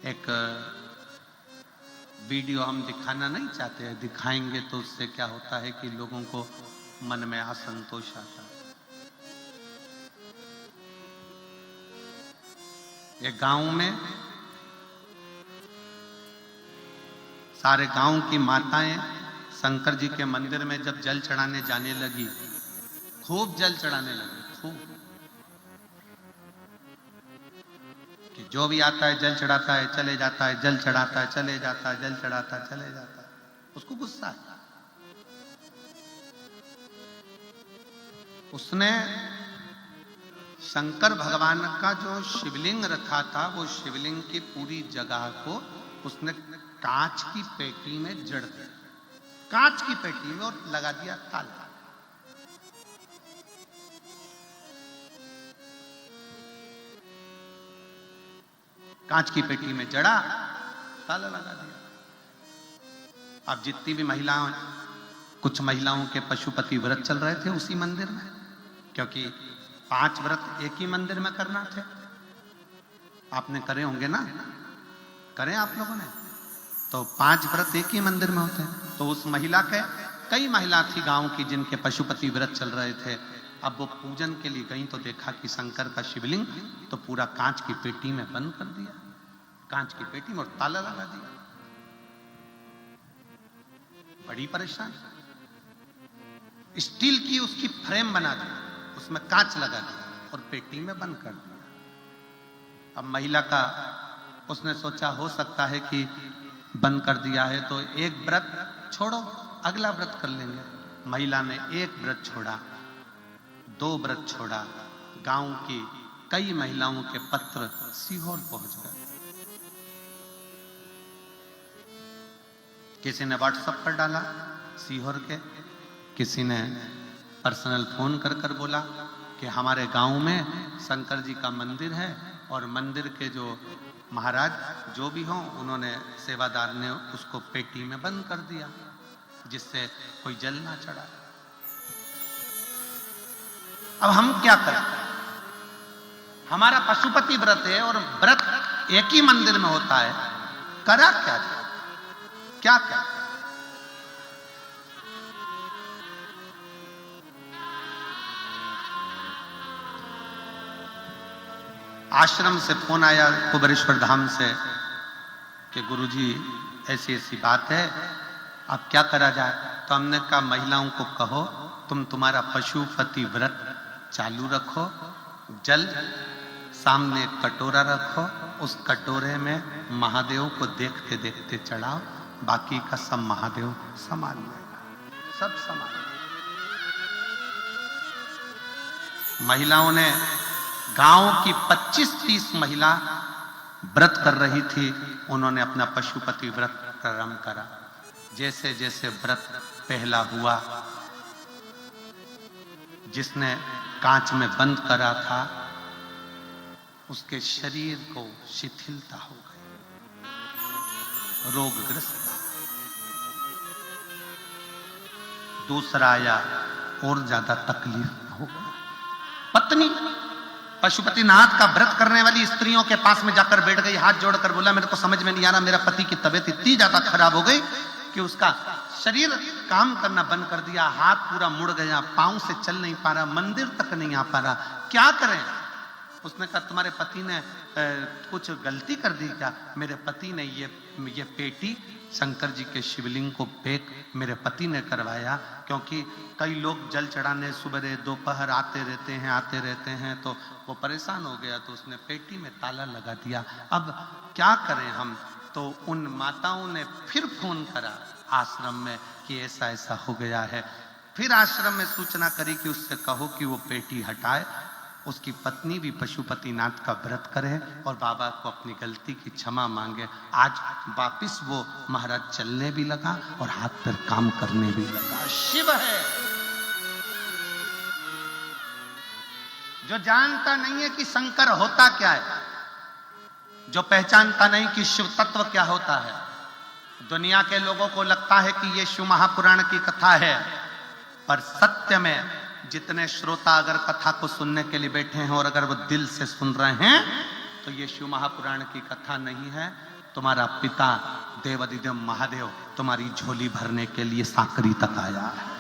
एक वीडियो हम दिखाना नहीं चाहते हैं, दिखाएंगे तो उससे क्या होता है कि लोगों को मन में असंतोष आता है। एक गांव में सारे गांव की माताएं शंकर जी के मंदिर में जब जल चढ़ाने जाने लगी, खूब जल चढ़ाने लगी, खूब, कि जो भी आता है जल चढ़ाता है चले जाता है, जल चढ़ाता है चले जाता है, जल चढ़ाता है चले जाता है। उसको गुस्सा है। उसने शंकर भगवान का जो शिवलिंग रखा था, वो शिवलिंग की पूरी जगह को उसने कांच की पेटी में जड़ दिया, कांच की पेटी में, और लगा दिया ताला। कांच की पेटी में जड़ा, ताला लगा दिया। अब जितनी भी महिलाएं, कुछ महिलाओं के पशुपति व्रत चल रहे थे उसी मंदिर में, क्योंकि 5 व्रत एक ही मंदिर में करना थे। आपने करे होंगे ना, करें आप लोगों ने, तो 5 व्रत एक ही मंदिर में होते हैं। तो उस महिला के, कई महिला थी गांव की जिनके पशुपति व्रत चल रहे थे। अब वो पूजन के लिए गई तो देखा कि शंकर का शिवलिंग तो पूरा कांच की पेटी में बंद कर दिया, कांच की पेटी में, और ताला लगा दिया। बड़ी परेशान। स्टील की उसकी फ्रेम बना दी, उसमें कांच लगा दिया और पेटी में बंद कर दिया। अब महिला का, उसने सोचा हो सकता है कि बंद कर दिया है तो एक व्रत छोड़ो, अगला व्रत कर लेंगे। महिला ने एक व्रत छोड़ा, 2 व्रत छोड़ा, गांव की कई महिलाओं के पत्र सीहोर पहुंच गए। किसी ने व्हाट्सएप पर डाला सीहोर के, किसी ने पर्सनल फोन कर कर बोला कि हमारे गांव में शंकर जी का मंदिर है और मंदिर के जो महाराज जो भी हों, उन्होंने, सेवादार ने उसको पेटी में बंद कर दिया जिससे कोई जल ना चढ़ा। अब हम क्या करें? हमारा पशुपति व्रत है और व्रत एक ही मंदिर में होता है, करा क्या जाए? क्या करें? आश्रम से फोन आया कुबेरेश्वर धाम से कि गुरुजी ऐसी ऐसी बात है, अब क्या करा जाए? तो हमने कहा महिलाओं को कहो तुम्हारा पशुपति व्रत चालू रखो, जल सामने एक कटोरा रखो, उस कटोरे में महादेव को देखते देखते चढ़ाओ, बाकी का सब महादेव संभाल लेगा, सब संभाल। महिलाओं ने, गांव की 25-30 महिला व्रत कर रही थी, उन्होंने अपना पशुपति व्रत प्रारंभ करा। जैसे जैसे व्रत पहला हुआ, जिसने कांच में बंद करा था उसके शरीर को शिथिलता हो गई, रोगग्रस्त। दूसरा आया, और ज्यादा तकलीफ हो गई। पत्नी पशुपतिनाथ का व्रत करने वाली स्त्रियों के पास में जाकर बैठ गई, हाथ जोड़कर बोला मेरे को समझ में नहीं आ रहा, मेरा पति की तबीयत इतनी ज्यादा खराब हो गई कि उसका शरीर काम करना बंद कर दिया, हाथ पूरा मुड़ गया, पांव से चल नहीं पा रहा, मंदिर तक नहीं आ पा रहा, क्या करें? उसने कहा तुम्हारे पति ने कुछ गलती कर दी क्या? मेरे पति ने ये पेटी शंकर जी के शिवलिंग को पैक मेरे पति ने करवाया, क्योंकि कई लोग जल चढ़ाने सुबह दोपहर आते रहते हैं तो वो परेशान हो गया, तो उसने पेटी में ताला लगा दिया। अब क्या करें हम? तो उन माताओं ने फिर फोन करा आश्रम में कि ऐसा ऐसा हो गया है। फिर आश्रम में सूचना करी कि उससे कहो कि वो पेटी हटाए, उसकी पत्नी भी पशुपतिनाथ का व्रत करे और बाबा को अपनी गलती की क्षमा मांगे। आज वापिस वो महाराज चलने भी लगा और हाथ पर काम करने भी लगा। शिव है जो जानता नहीं है कि शंकर होता क्या है, जो पहचानता नहीं कि शिव तत्व क्या होता है। दुनिया के लोगों को लगता है कि ये शिव महापुराण की कथा है, पर सत्य में जितने श्रोता अगर कथा को सुनने के लिए बैठे हैं और अगर वो दिल से सुन रहे हैं तो ये शिव महापुराण की कथा नहीं है। तुम्हारा पिता देवाधिदेव महादेव तुम्हारी झोली भरने के लिए साकरी तक आया है।